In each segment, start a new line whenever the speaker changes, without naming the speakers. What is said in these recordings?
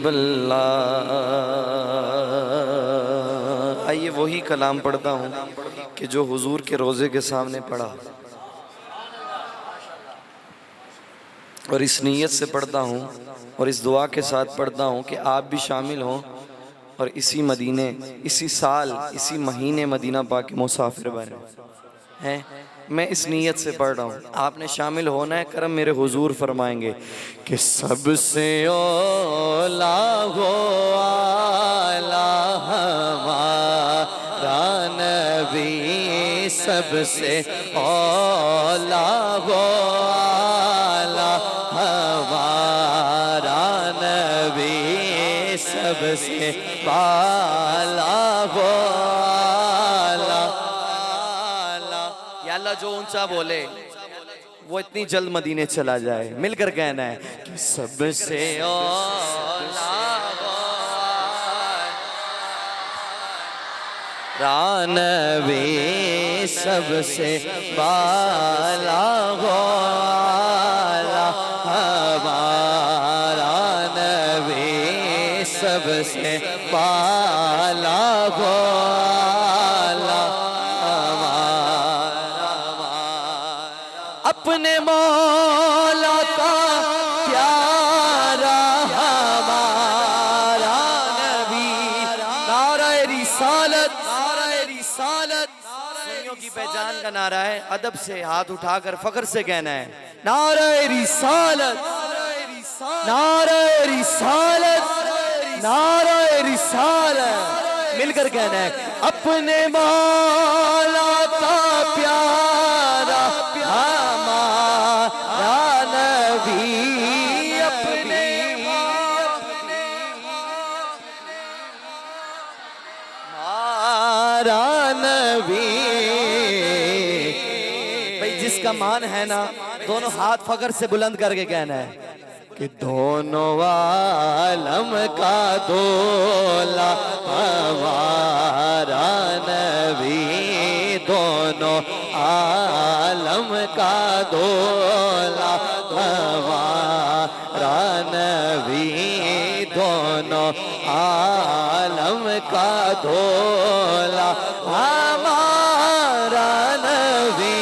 हबीबल्लाह। आइए वही कलाम पढ़ता हूँ कि जो हुजूर के रोज़े के सामने पढ़ा, और इस नीयत से पढ़ता हूँ और इस दुआ के साथ पढ़ता हूँ कि आप भी शामिल हों और इसी मदीने, इसी साल, इसी महीने मदीना पाक के मुसाफिर बने हैं। मैं इस नीयत से पढ़ रहा हूँ, आपने शामिल होना है। करम मेरे हुजूर फरमाएंगे कि सबसे औला हो आला हमारा नबी, सबसे औला हो आला हमारा नबी, सबसे बाला हो आला। या अल्लाह जो ऊंचा बोले वो इतनी जल्द मदीने चला जाए। मिलकर कहना है कि सबसे औला नबी, सबसे बाला वाला हमारा नबी, सबसे बाला वाला हमारा। अपने मौला का प्यारा हमारा नबी, नारे रिसालत, सुन्नियों की पहचान का नारा है। अदब से हाथ उठाकर फख्र से कहना है नारे रिसालत, नारे रिसालत, नारे रिसालत। मिलकर कहना है अपने मौला का प्यारा हमारा नबी, अपने हमारा नबी। भाई जिसका मान है ना, दोनों हाथ फख्र से बुलंद करके कहना है कि दोनों आलम का दूल्हा हमारा नबी, दोनों आलम का दूल्हा हमारा नबी, दोनों आलम का दूल्हा हमारा नबी,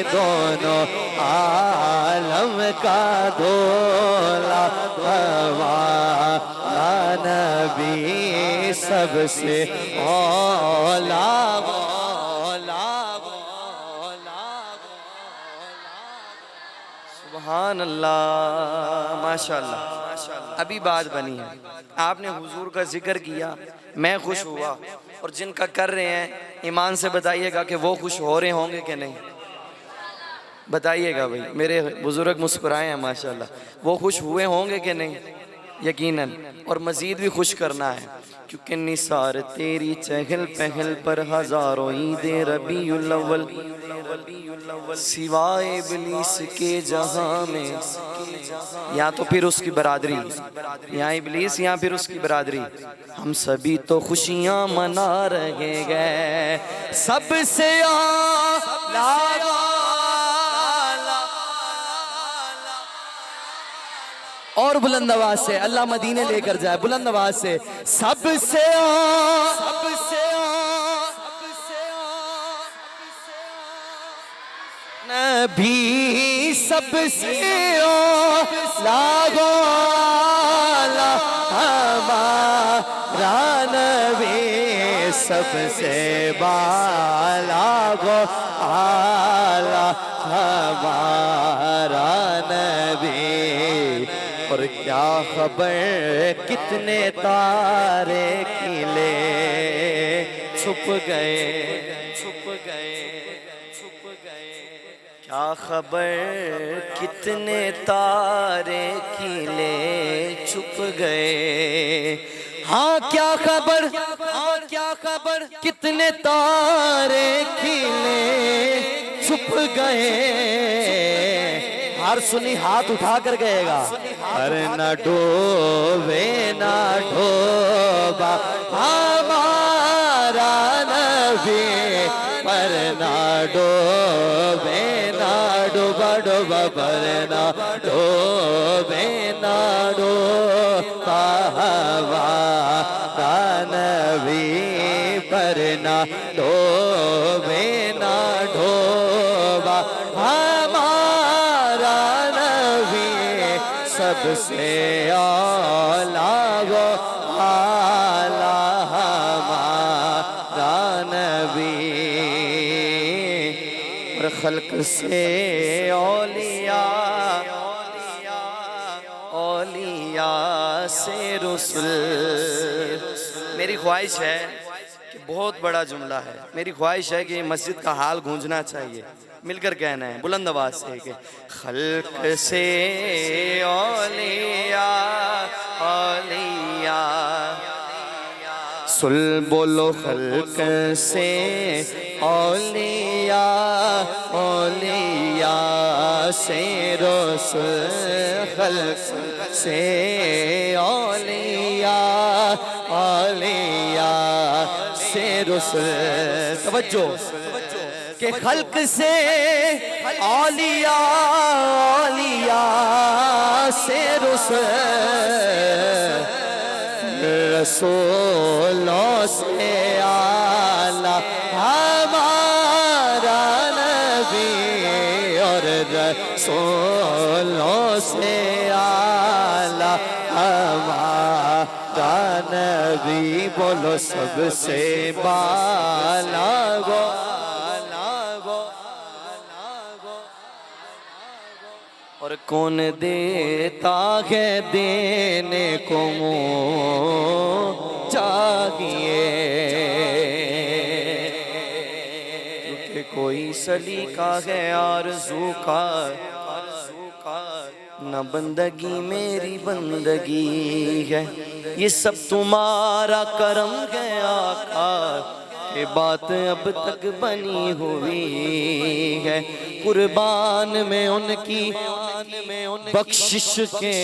दोनों आलम का दूल्हा हमारा नबी, सबसे औला औला औला। सुभान अल्लाह, माशाअल्लाह। अभी बात बनी है, आपने हुजूर का जिक्र किया, मैं खुश हुआ, और जिनका कर रहे हैं ईमान से बताइएगा कि वो खुश हो रहे होंगे कि नहीं। बताइएगा भाई, मेरे बुजुर्ग मुस्कुराए हैं माशाल्लाह, वो खुश हुए होंगे कि नहीं। यकीनन, और मज़ीद भी खुश करना है, क्योंकि निसार तेरी चहल पहल पर हजारों ईदे रबीउल अव्वल, सिवाय इब्लीस के जहां में। या तो फिर उसकी बरादरी, यहाँ इब्लीस, यहाँ फिर उसकी बरादरी। हम सभी तो खुशियां मना रहे गए, सबसे आला और बुलंद आवाज से अल्लाह मदीने लेकर जाए, बुलंद आवाज से सबसे नबी, सबसे लागो हमारा नबी, सबसे बाला गो आला हमारा नबी। और क्या खबर कितने तारे खिले छुप गए, छुप गए, छुप गए। क्या खबर कितने तारे खिले छुप गए। हाँ क्या खबर, हाँ क्या खबर कितने तारे खिले छुप गए। हर सुनी हाथ उठा कर गएगा, अरे न डोबे ना डोबा हमारा नबी, पर ना डोबे ना डूब बड़ो बरना डो बेना डो हवा नबी परना डो बेना ढोबा हमारा नबी सबसे आला वो आला हमारा नबी और खल्क से औलिया औलिया से रसूल। मेरी ख्वाहिश है कि बहुत बड़ा जुमला है, मेरी ख्वाहिश है कि मस्जिद का हाल गूंजना चाहिए, मिलकर कहना है बुलंद आवाज से कि खल्क से औलिया औलिया सुल बोलो खल्क से औलिया औलिया से रसूल खल्क से औलिया औलिया से रसूल। तवज्जो के खल्क से औलिया औलिया से रसूल रसूलों से आला हमारा नबी और रसूलों से आला हमारा नबी। बोलो सबसे बाला वो और कौन देता है देने को मुँह चाहिए, क्योंकि कोई सलीका है आरज़ू का न बंदगी मेरी बंदगी है, ये सब तुम्हारा करम है आका, ये बात अब तक बनी हुई है। कुर्बान में उनकी बख्शिश के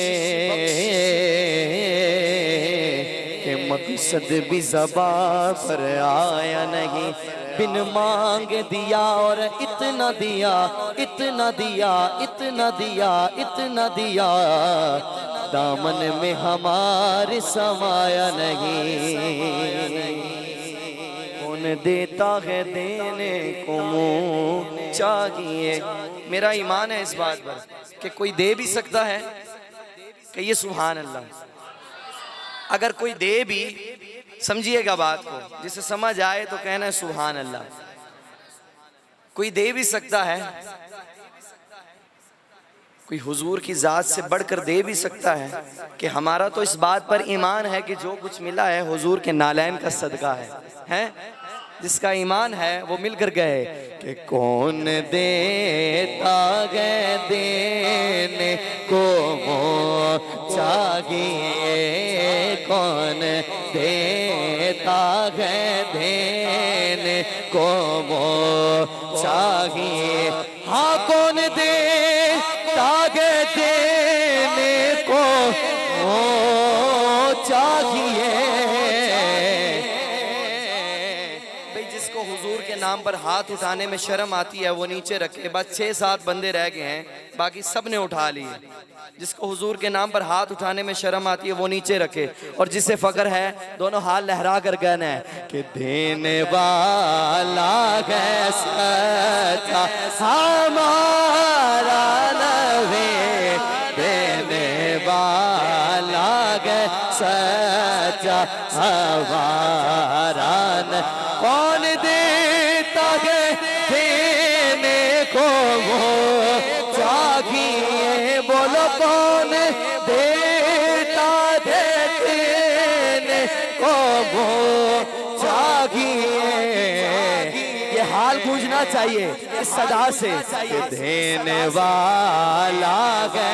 मकसद भी ज़बान पर आया नहीं, बिन मांग दिया और इतना दिया इतना दिया इतना दिया इतना दिया, दामन में हमारे समाया नहीं। कौन देता है देने को मुँह चाहिए। मेरा ईमान है इस बात पर कि कोई दे भी सकता है, कहिए सुभान अल्लाह। अगर कोई दे भी, समझिएगा बात को, जिसे समझ आए तो कहना है सुभान अल्लाह। कोई दे भी सकता है, कोई हुजूर की जात से बढ़कर दे भी सकता है कि हमारा तो इस बात पर ईमान है कि जो कुछ मिला है हुजूर के नालैन का सदका है? जिसका ईमान है वो मिलकर गए कि कौन देता है देने को चाहिए, कौन देता है देने को चाहिए। हाँ कौन देता है देने को चाहिए। हुजूर के नाम पर हाथ उठाने में शर्म आती है वो नीचे रखे। बस 6-7 बंदे रह गए हैं, बाकी सब ने उठा लिए। जिसको हुजूर के नाम पर हाथ उठाने में शर्म आती है वो नीचे रखे, और जिसे फकर है दोनों हाथ लहरा कर कहना है कि देने वाला है सच्चा हमारा नबी, देने वाला है सच्चा हमारा नबी। कौन देता है देने को वो चाहिए। बोलो कौन देता है देने को वो चाहिए। ये हाल पूछना चाहिए इस सदा से कि देने वाला है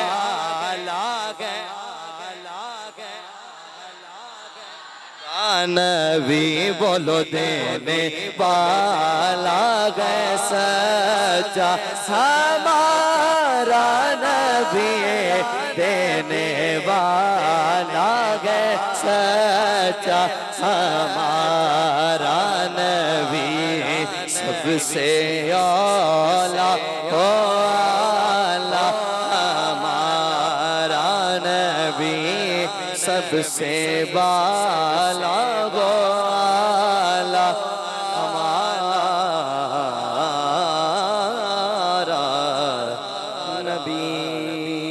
नबी। बोलो देने वाला है सच्चा हमारा नबी, देने वाला है सच्चा हमारा नबी। सबसे आला नफ्से बाला गो